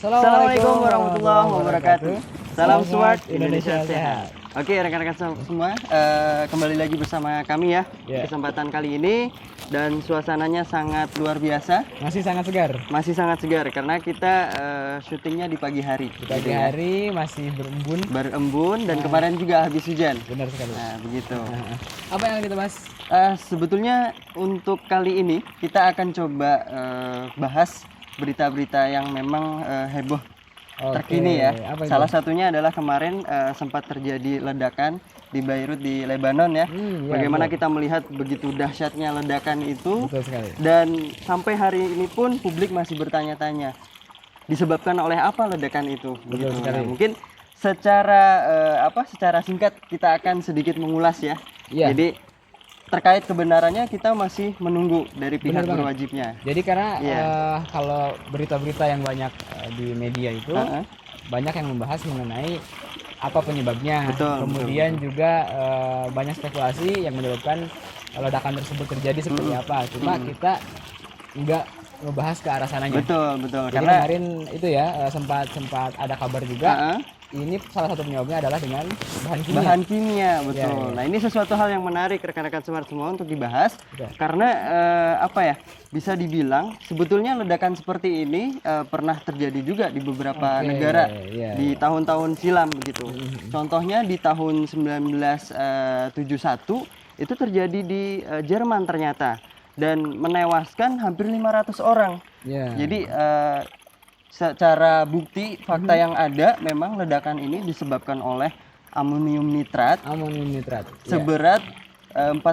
Assalamualaikum warahmatullahi wabarakatuh. Salam Smart Indonesia Sehat. Oke rekan-rekan semua, kembali lagi bersama kami ya di kesempatan kali ini, dan suasananya sangat luar biasa. Masih sangat segar. Masih sangat segar karena kita syutingnya di pagi hari. Di pagi hari masih berembun. Berembun dan kemarin juga habis hujan. Benar sekali. Nah begitu. Apa yang kita bahas? Sebetulnya untuk kali ini kita akan coba bahas berita-berita yang memang heboh terkini ya. Salah satunya adalah kemarin sempat terjadi ledakan di Beirut di Lebanon ya. Bagaimana kita melihat begitu dahsyatnya ledakan itu. Betul sekali. Dan sampai hari ini pun publik masih bertanya-tanya disebabkan oleh apa ledakan itu. Betul sekali. Nah, mungkin secara secara singkat kita akan sedikit mengulas ya. Jadi terkait kebenarannya kita masih menunggu dari pihak berwajibnya. Jadi karena kalau berita-berita yang banyak di media itu banyak yang membahas mengenai apa penyebabnya. Kemudian juga banyak spekulasi yang menyebabkan ledakan tersebut terjadi seperti apa. Cuma kita enggak membahas ke arah sananya. Betul. Jadi karena kemarin itu ya sempat ada kabar juga. Ini salah satu penyebabnya adalah dengan bahan kimia. Betul. Nah ini sesuatu hal yang menarik rekan-rekan Smart semua untuk dibahas. Karena bisa dibilang sebetulnya ledakan seperti ini pernah terjadi juga di beberapa negara di tahun-tahun silam begitu. Contohnya di tahun 1971 itu terjadi di Jerman ternyata, dan menewaskan hampir 500 orang. Jadi secara bukti fakta yang ada memang ledakan ini disebabkan oleh amonium nitrat. Seberat 4.500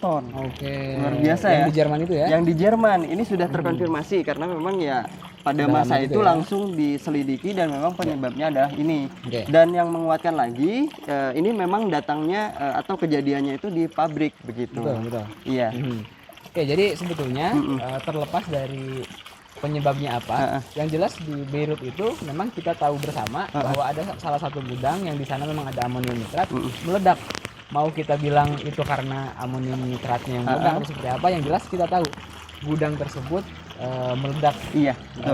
ton. Luar biasa ya. Yang di Jerman itu ya. Yang di Jerman ini sudah terkonfirmasi karena memang ya pada masa itu langsung diselidiki dan memang penyebabnya adalah ini. Dan yang menguatkan lagi ini memang datangnya atau kejadiannya itu di pabrik begitu. Betul. Iya. Oke, jadi sebetulnya terlepas dari penyebabnya apa, yang jelas di Beirut itu memang kita tahu bersama bahwa ada salah satu gudang yang di sana memang ada amonium nitrat meledak. Mau kita bilang itu karena amonium nitratnya yang meledak atau seperti apa, yang jelas kita tahu gudang tersebut meledak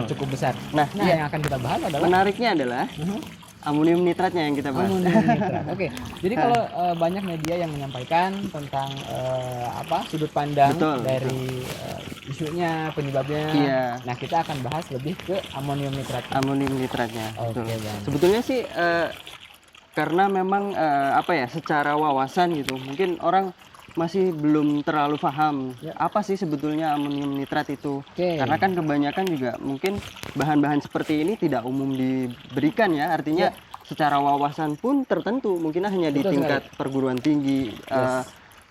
cukup besar. Nah, yang akan kita bahas adalah menariknya adalah amonium nitratnya yang kita bahas. Amonium nitrat. Oke. Jadi kalau banyak media yang menyampaikan tentang sudut pandang dari isunya, penyebabnya. Nah, kita akan bahas lebih ke amonium nitrat. Amonium nitratnya. Betul. Bang. Sebetulnya sih karena memang secara wawasan gitu, mungkin orang masih belum terlalu paham apa sih sebetulnya amonium nitrat itu. Karena kan kebanyakan juga mungkin bahan-bahan seperti ini tidak umum diberikan ya, artinya secara wawasan pun tertentu, mungkin hanya di tingkat perguruan tinggi,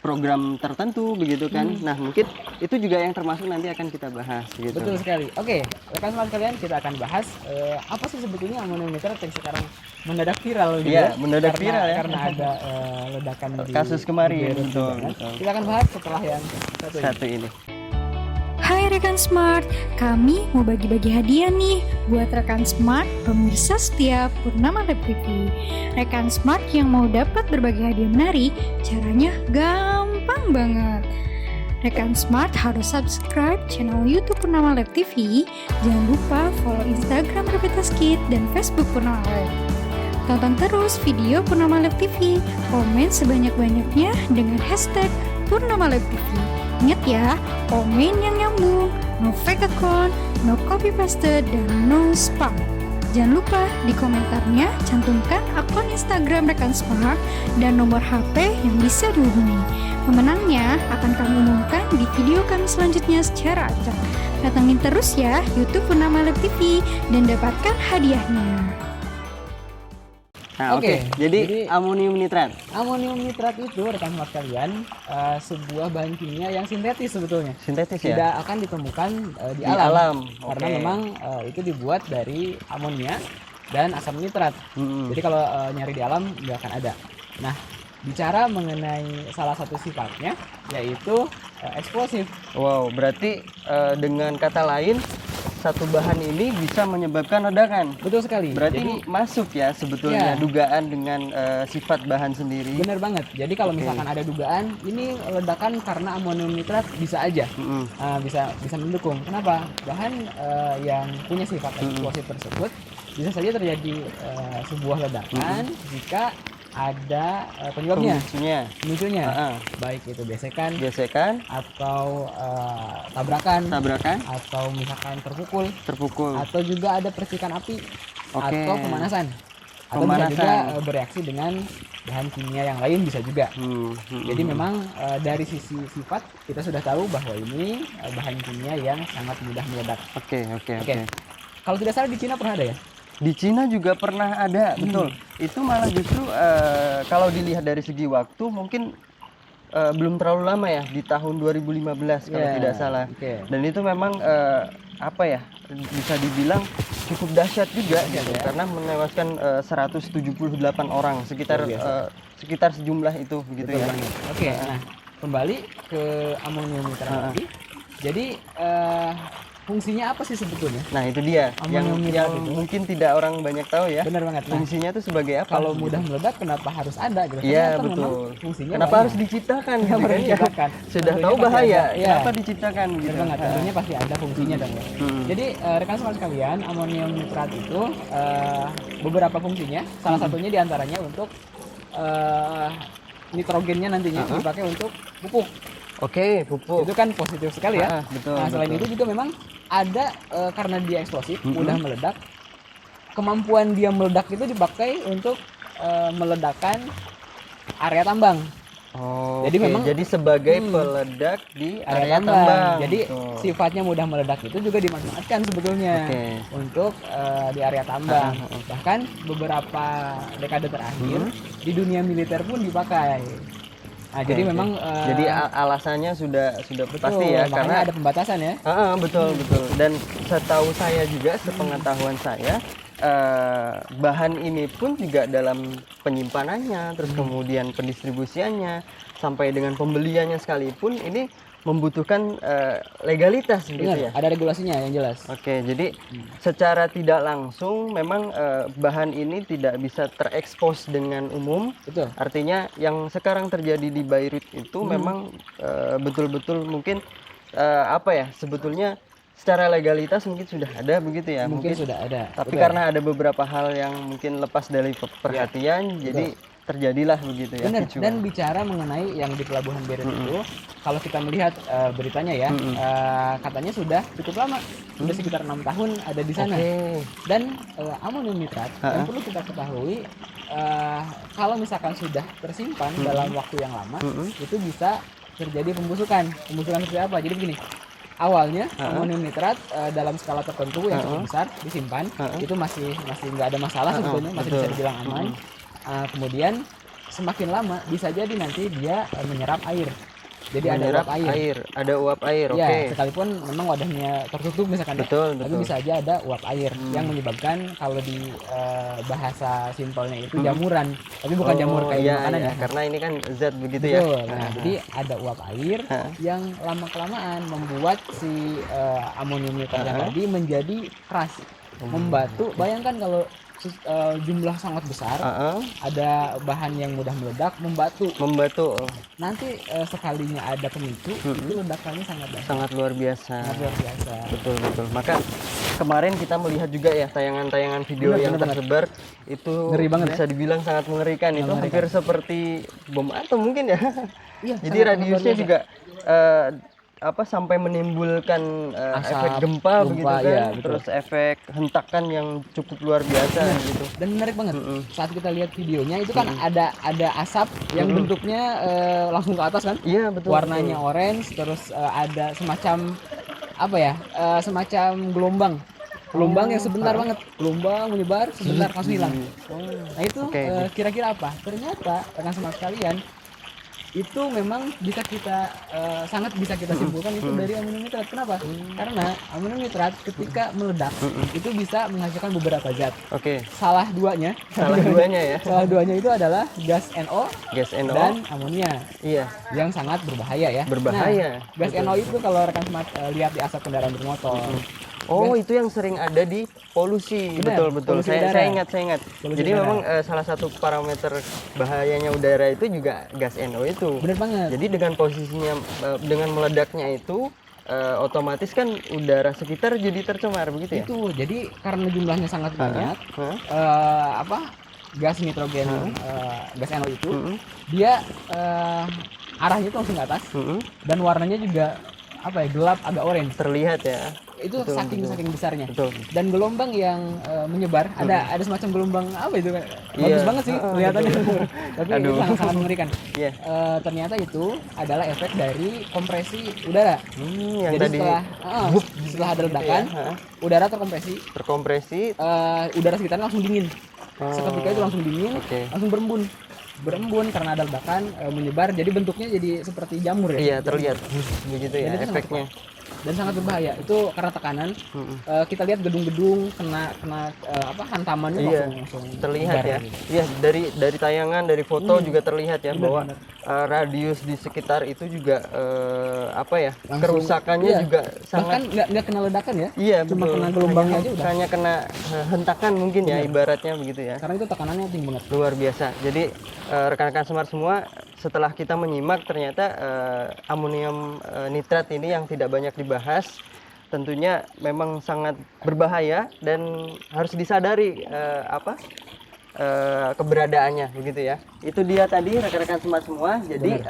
program tertentu begitu kan. Nah mungkin itu juga yang termasuk nanti akan kita bahas gitu. Betul sekali. Oke, rekan-rekan kalian, kita akan bahas apa sih sebetulnya amonium nitrat yang sekarang mendadak viral gitu mendadak viral ya karena ada ledakan di kasus kemarin. Betul. Kita akan bahas setelah yang satu ini. Hai rekan Smart, kami mau bagi-bagi hadiah nih buat rekan Smart pemirsa setia Purnama Lab TV. Rekan Smart yang mau dapat berbagi hadiah menarik, caranya gampang banget. Rekan Smart harus subscribe channel YouTube Purnama Lab TV. Jangan lupa follow Instagram Repetas Kid dan Facebook Purnama Lab. Tonton terus video Purnama Lab TV. Komen sebanyak-banyaknya dengan hashtag Purnama Lab TV. Ingat ya, komen yang nyambung, no fake account, no copy paste, dan no spam. Jangan lupa di komentarnya cantumkan akun Instagram rekan Smart dan nomor HP yang bisa dihubungi. Pemenangnya akan kami umumkan di video kami selanjutnya secara acak. Datangin terus ya YouTube Purnama Lab TV dan dapatkan hadiahnya. Nah, jadi amonium nitrat. Amonium nitrat itu rekan Smart kalian sebuah bahan kimia yang sintetis sebetulnya. Sintetis ya? Tidak akan ditemukan di alam. Karena memang itu dibuat dari amonia dan asam nitrat. Jadi kalau nyari di alam nggak akan ada. Nah, bicara mengenai salah satu sifatnya yaitu eksplosif. Wow, berarti dengan kata lain satu bahan ini bisa menyebabkan ledakan. Betul sekali. Berarti ini masuk ya sebetulnya dugaan dengan sifat bahan sendiri. Benar banget. Jadi kalau misalkan ada dugaan ini ledakan karena amonium nitrat bisa aja, bisa mendukung. Kenapa? Bahan yang punya sifat eksplosif tersebut bisa saja terjadi sebuah ledakan jika ada penyebabnya, pemicunya, baik itu gesekan atau tabrakan, atau misalkan terpukul, atau juga ada percikan api, atau pemanasan, atau bisa juga bereaksi dengan bahan kimia yang lain bisa juga. Jadi memang dari sisi sifat kita sudah tahu bahwa ini bahan kimia yang sangat mudah meledak. Oke. Kalau tidak salah di Cina pernah ada ya? Di Cina juga pernah ada, betul. Itu malah justru kalau dilihat dari segi waktu mungkin belum terlalu lama ya, di tahun 2015 kalau tidak salah. Dan itu memang bisa dibilang cukup dahsyat juga gitu, karena menewaskan 178 orang, sekitar sejumlah itu begitu ya. Nah, kembali ke amonium nitrat lagi. Jadi fungsinya apa sih sebetulnya? Nah itu dia yang mungkin tidak orang banyak tahu ya. Benar banget. Fungsinya itu sebagai apa? Kalau mudah meledak kenapa harus ada? Iya betul. Fungsinya kenapa harus diciptakan? Sudah tahu bahaya. Kenapa diciptakan? Benar banget. Tentunya pasti ada fungsinya dong ya. Jadi rekan smart sekalian, amonium nitrat itu beberapa fungsinya. Salah satunya diantaranya untuk nitrogennya nantinya dipakai untuk pupuk. Pupuk. Itu kan positif sekali ya. Betul. Nah, selain itu juga memang ada karena dia eksplosif, mudah meledak. Kemampuan dia meledak itu dipakai untuk meledakkan area tambang. Jadi memang sebagai peledak di area tambang. Jadi sifatnya mudah meledak itu juga dimanfaatkan sebetulnya untuk di area tambang. Bahkan beberapa dekade terakhir di dunia militer pun dipakai. Nah, jadi memang jadi alasannya sudah pasti ya, karena ada pembatasan ya. Betul. Dan setahu saya juga, sepengetahuan saya, bahan ini pun juga dalam penyimpanannya, terus kemudian pendistribusiannya sampai dengan pembeliannya sekalipun ini membutuhkan legalitas gitu ya. Ada regulasinya yang jelas. Jadi secara tidak langsung memang bahan ini tidak bisa terekspos dengan umum. Betul. Artinya yang sekarang terjadi di Beirut itu memang betul-betul mungkin sebetulnya secara legalitas mungkin sudah ada begitu ya. Mungkin sudah ada. Tapi karena ada beberapa hal yang mungkin lepas dari perhatian, jadi terjadilah begitu ya. Benar. Dan bicara mengenai yang di Pelabuhan Beirut itu, kalau kita melihat beritanya ya, katanya sudah cukup lama, sudah sekitar 6 tahun ada di sana. Dan amonium nitrat yang perlu kita ketahui, kalau misalkan sudah tersimpan dalam waktu yang lama, itu bisa terjadi pembusukan. Pembusukan seperti apa? Jadi begini. Awalnya amonium nitrat dalam skala tertentu yang cukup besar disimpan, itu masih nggak ada masalah sebetulnya, masih bisa dibilang aman. Kemudian semakin lama bisa jadi nanti dia menyerap air. Jadi ada uap air. Sekalipun memang wadahnya tertutup misalkan. Betul. Tapi bisa aja ada uap air yang menyebabkan, kalau di bahasa simpelnya itu jamuran. Tapi bukan jamur kayak makanan ya. Karena ini kan zat begitu ya. Nah, jadi ada uap air yang lama kelamaan membuat si amonium nitrat tadi menjadi keras, membatu. Bayangkan kalau jumlah sangat besar, ada bahan yang mudah meledak, membatu. Nanti sekalinya ada pemicu, itu ledakannya sangat luar biasa. Betul. Maka kemarin kita melihat juga ya tayangan-tayangan video yang tersebar itu ngeri banget, bisa dibilang sangat mengerikan. Itu hampir seperti bom atom mungkin ya. Jadi radiusnya juga sampai menimbulkan efek gempa begitu kan, terus efek hentakan yang cukup luar biasa gitu. Dan menarik banget saat kita lihat videonya itu kan ada asap yang bentuknya langsung ke atas kan. Iya betul. Warnanya orange, terus ada semacam semacam gelombang yang sebentar banget, gelombang menyebar sebentar langsung hilang. Nah itu kira-kira apa? Ternyata rekan semua sekalian, itu memang bisa kita sangat bisa kita simpulkan itu dari amonium nitrat. Kenapa? Karena amonium nitrat ketika meledak itu bisa menghasilkan beberapa zat. Oke. Salah duanya Ya. salah duanya itu adalah gas NO, dan amonia. Iya. Yang sangat berbahaya ya. Berbahaya. Nah, gas NO itu kalau rekan smart lihat di asap kendaraan bermotor. Oh, itu yang sering ada di polusi. Benar, Betul. polusi Saya ingat. Polusi Jadi udara. memang salah satu parameter bahayanya udara itu juga gas NO itu. Benar banget. Jadi dengan posisinya dengan meledaknya itu otomatis kan udara sekitar jadi tercemar begitu ya? Itu. Jadi karena jumlahnya sangat banyak, gas nitrogen, gas NO itu dia arahnya itu langsung ke atas dan warnanya juga gelap, agak orange. Terlihat ya. Itu saking besarnya. Betul. Dan gelombang yang menyebar, ada semacam gelombang itu bagus banget sih kelihatannya. Tapi itu sangat mengerikan. Iya. Ternyata itu adalah efek dari kompresi udara. Yang jadi tadi setelah ada ledakan, udara terkompresi, udara sekitarnya langsung dingin. Seketika itu langsung dingin, langsung berembun karena ada ledakan, menyebar, jadi bentuknya jadi seperti jamur ya. Iya, terlihat begitu ya efeknya. Dan sangat berbahaya itu karena tekanan. Kita lihat gedung-gedung kena hantamannya langsung terlihat ya. gitu. Iya, dari tayangan, dari foto juga terlihat ya bahwa radius di sekitar itu juga langsung, kerusakannya juga sangat. Bahkan nggak kena ledakan ya. Iya, cuma betul. kena gelombangnya aja udah. Hanya kena hentakan mungkin ya ibaratnya begitu ya. Karena itu tekanannya tinggi banget. Luar biasa. Jadi rekan-rekan smart semua, setelah kita menyimak ternyata amonium nitrat ini yang tidak banyak dibahas tentunya memang sangat berbahaya dan harus disadari keberadaannya begitu ya. Itu dia tadi rekan-rekan smart semua. Jadi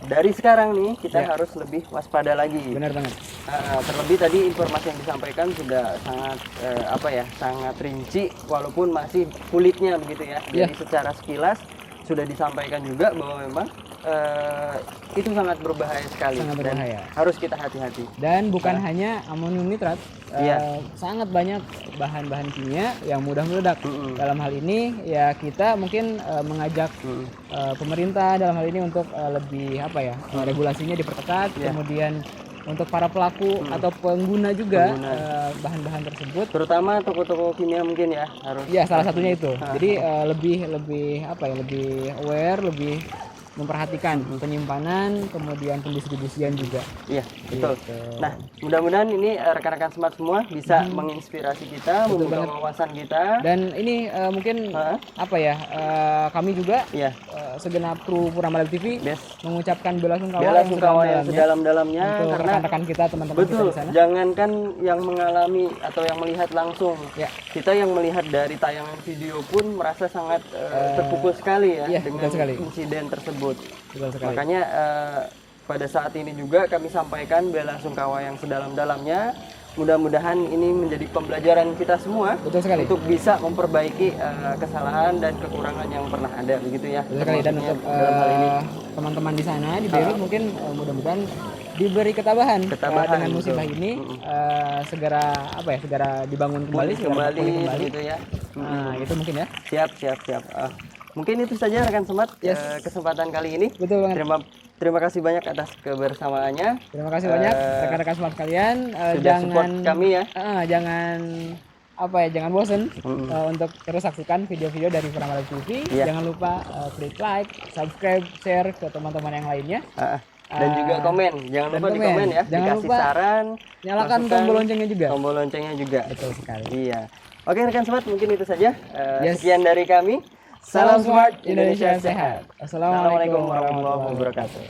dari sekarang nih kita harus lebih waspada lagi. Benar banget. Terlebih tadi informasi yang disampaikan sudah sangat sangat rinci walaupun masih kulitnya begitu ya. Jadi secara sekilas sudah disampaikan juga bahwa memang itu sangat berbahaya sekali. Sangat berbahaya. Dan harus kita hati-hati. Dan bukan hanya amonium nitrat, sangat banyak bahan-bahan kimia yang mudah meledak. Dalam hal ini ya kita mungkin mengajak pemerintah dalam hal ini untuk lebih regulasinya diperketat, kemudian untuk para pelaku atau pengguna juga bahan-bahan tersebut, terutama toko-toko kimia mungkin ya harus. Ya, salah satunya itu. Jadi lebih aware, lebih memperhatikan penyimpanan, kemudian pendistribusian juga. Iya, betul. Gitu. Nah, mudah-mudahan ini rekan-rekan smart semua bisa menginspirasi kita, membuka wawasan kita. Dan ini mungkin kami juga segenap kru Purnama Live TV mengucapkan bela sungkawa yang sedalam-dalamnya untuk rekan-rekan kita, teman-teman kita di sana. Jangankan yang mengalami atau yang melihat langsung, kita yang melihat dari tayangan video pun merasa sangat terpukul sekali ya dengan insiden tersebut. Makanya pada saat ini juga kami sampaikan bela sungkawa yang sedalam-dalamnya. Mudah-mudahan ini menjadi pembelajaran kita semua untuk bisa memperbaiki kesalahan dan kekurangan yang pernah ada begitu ya. Betul sekali. Dan untuk teman-teman di sana di Beirut mungkin mudah-mudahan diberi ketabahan dengan musibah ini, segera dibangun kembali, gitu ya. Itu mungkin ya. Siap. Mungkin itu saja rekan smart kesempatan kali ini. Betul banget. Terima kasih banyak atas kebersamaannya. Terima kasih banyak rekan-rekan smart kalian. Jangan support kami ya. Jangan bosen untuk terus saksikan video-video dari Purnama Live TV. Jangan lupa klik like, subscribe, share ke teman-teman yang lainnya. Dan juga komen. Jangan lupa di komen ya. Jangan dikasih lupa saran, nyalakan tombol loncengnya juga. Tombol loncengnya juga. Betul sekali. Iya. Oke rekan smart, mungkin itu saja. Sekian dari kami. Salam Smart, Indonesia sehat. Assalamualaikum warahmatullahi wabarakatuh.